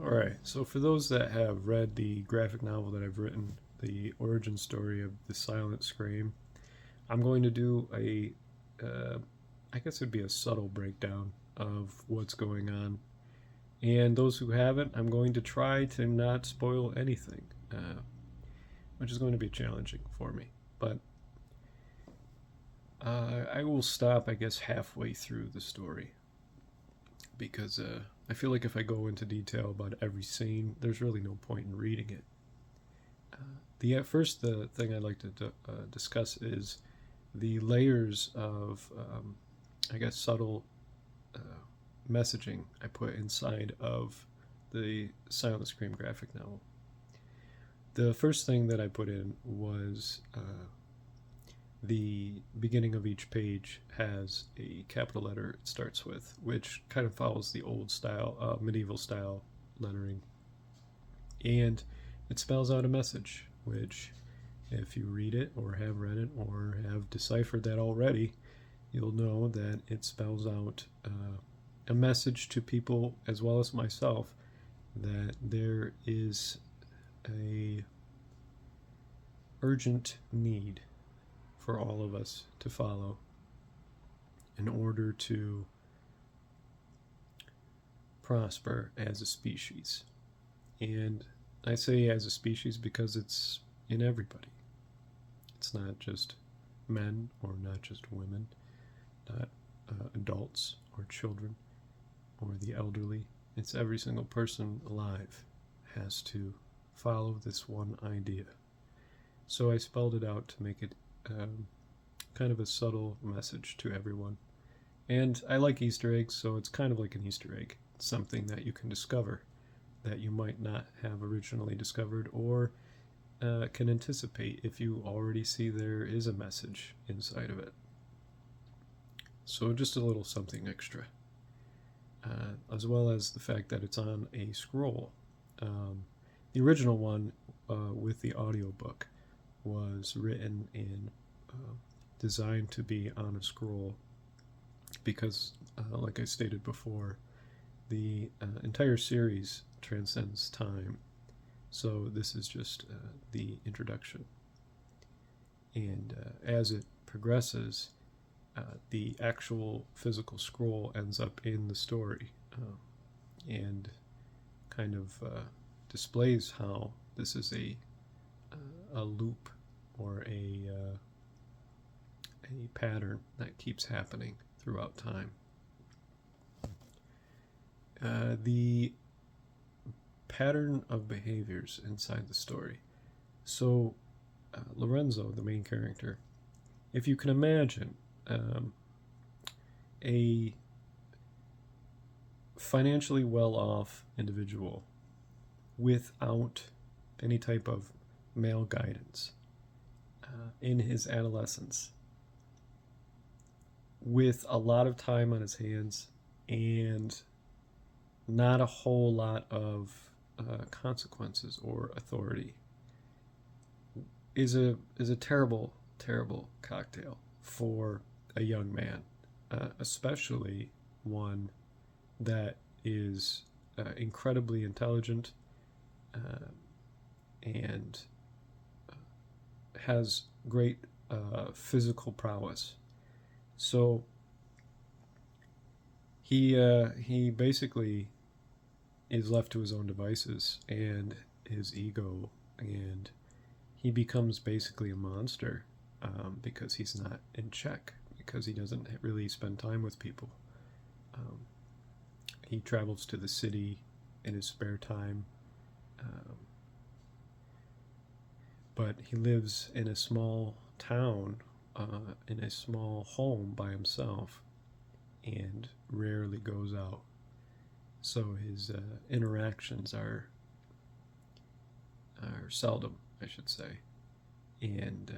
Alright, so for those that have read the graphic novel that I've written, the origin story of the Silent Scream, I'm going to do I guess it'd be a subtle breakdown of what's going on. And those who haven't, I'm going to try to not spoil anything, which is going to be challenging for me. But I will stop, I guess, halfway through the story because I feel like if I go into detail about every scene, there's really no point in reading it. The thing I'd like to discuss is the layers of, I guess, subtle uh, messaging I put inside of the Silent Scream graphic novel. The first thing that I put in was the beginning of each page has a capital letter it starts with, which kind of follows the old style, medieval style lettering. And it spells out a message, which, if you read it or have read it or have deciphered that already, you'll know that it spells out a message to people as well as myself that there is a urgent need for all of us to follow in order to prosper as a species. And I say as a species because it's in everybody. It's not just men or not just women, not adults or children or the elderly. It's every single person alive has to follow this one idea. So I spelled it out to make it kind of a subtle message to everyone. And I like Easter eggs, so it's kind of like an Easter egg. It's something that you can discover that you might not have originally discovered or can anticipate if you already see there is a message inside of it. So just a little something extra. As well as the fact that it's on a scroll. The original one with the audiobook was written in designed to be on a scroll because, like I stated before, the entire series transcends time. So this is just the introduction. And as it progresses, the actual physical scroll ends up in the story and kind of displays how this is a loop or a pattern that keeps happening throughout time. The pattern of behaviors inside the story. So, Lorenzo, the main character, if you can imagine a financially well off individual without any type of male guidance in his adolescence, with a lot of time on his hands and not a whole lot of consequences or authority, is a terrible cocktail for a young man, especially one that is incredibly intelligent and has great physical prowess. So he basically is left to his own devices and his ego, and he becomes basically a monster because he's not in check, because he doesn't really spend time with people. Um, he travels to the city in his spare time, but he lives in a small town, in a small home by himself, and rarely goes out. So his interactions are seldom, I should say, and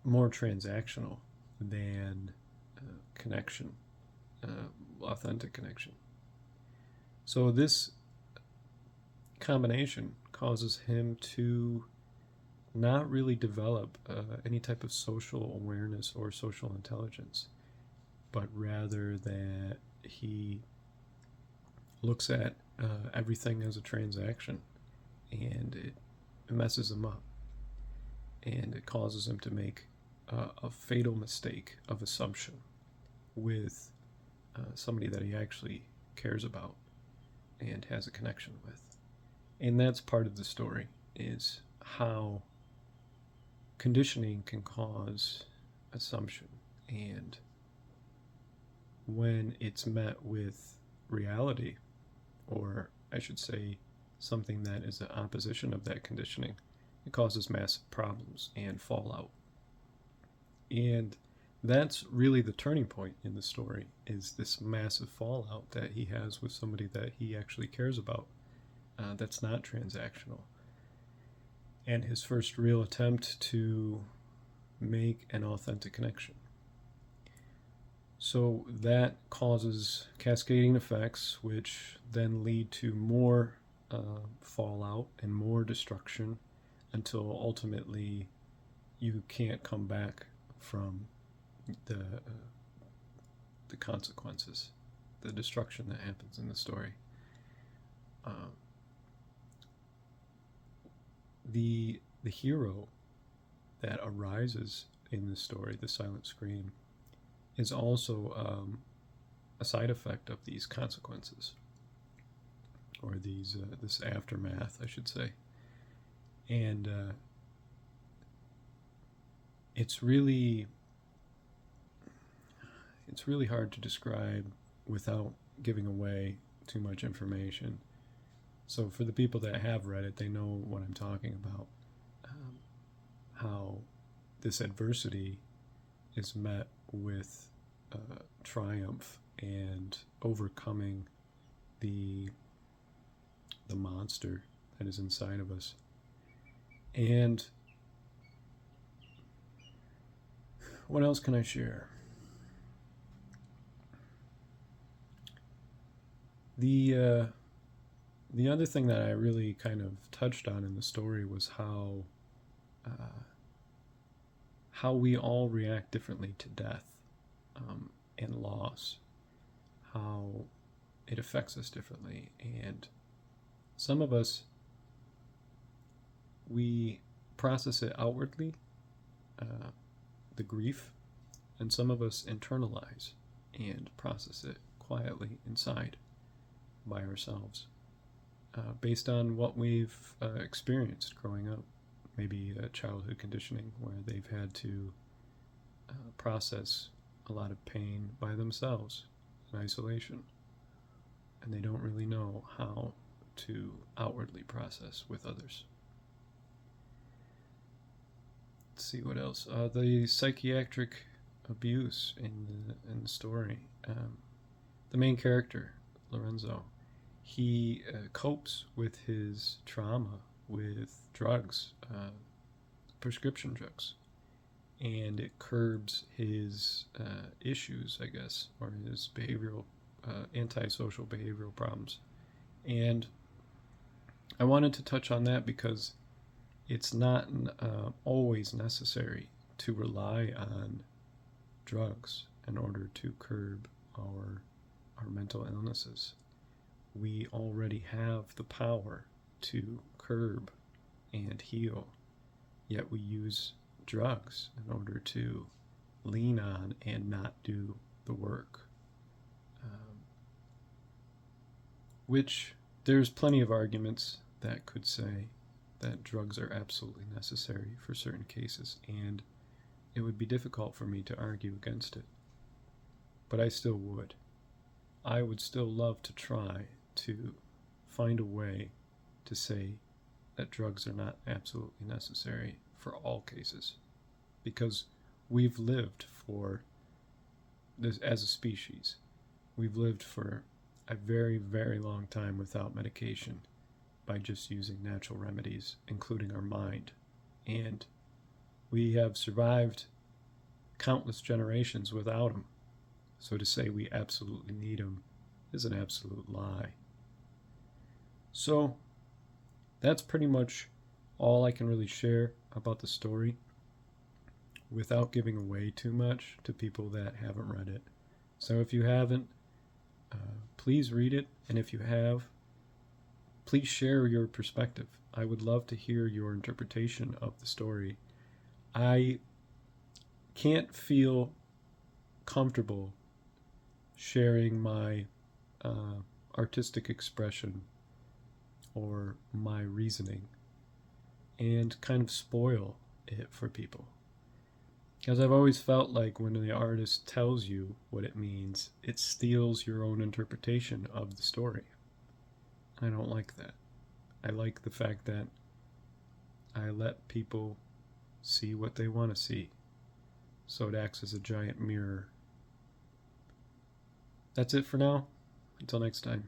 more transactional than connection, authentic connection. So this combination causes him to not really develop any type of social awareness or social intelligence, but rather that he looks at everything as a transaction, and it messes him up, and it causes him to make a fatal mistake of assumption with somebody that he actually cares about and has a connection with. And that's part of the story, is how conditioning can cause assumption, and when it's met with reality, or I should say something that is the opposition of that conditioning, it causes massive problems and fallout. And that's really the turning point in the story, is this massive fallout that he has with somebody that he actually cares about, that's not transactional, and his first real attempt to make an authentic connection. So that causes cascading effects, which then lead to more fallout and more destruction, until ultimately you can't come back from the consequences, the destruction that happens in the story. The hero that arises in this story, the Silent Scream, is also a side effect of these consequences, or this aftermath, I should say. And it's really hard to describe without giving away too much information. So for the people that have read it, they know what I'm talking about. How this adversity is met with triumph and overcoming the monster that is inside of us. And what else can I share? The other thing that I really kind of touched on in the story was how we all react differently to death and loss, how it affects us differently. And some of us, we process it outwardly, the grief, and some of us internalize and process it quietly inside by ourselves, based on what we've experienced growing up. Maybe childhood conditioning, where they've had to process a lot of pain by themselves in isolation, and they don't really know how to outwardly process with others. Let's see what else. The psychiatric abuse in the story. The main character, Lorenzo, he copes with his trauma with drugs, prescription drugs, and it curbs his issues, I guess, or his behavioral, antisocial behavioral problems. And I wanted to touch on that because it's not always necessary to rely on drugs in order to curb our mental illnesses. We already have the power to curb and heal, yet we use drugs in order to lean on and not do the work. Which there's plenty of arguments that could say that drugs are absolutely necessary for certain cases, and it would be difficult for me to argue against it. But I still would. I would still love to try to find a way to say that drugs are not absolutely necessary for all cases, because we've lived for this as a species. We've lived for a very, very long time without medication, by just using natural remedies, including our mind. And we have survived countless generations without them. So to say we absolutely need them is an absolute lie. So that's pretty much all I can really share about the story, without giving away too much to people that haven't read it. So if you haven't, please read it, and if you have, please share your perspective. I would love to hear your interpretation of the story. I can't feel comfortable sharing my artistic expression or my reasoning and kind of spoil it for people. Because I've always felt like when the artist tells you what it means, it steals your own interpretation of the story. I don't like that. I like the fact that I let people see what they want to see. So it acts as a giant mirror. That's it for now. Until next time.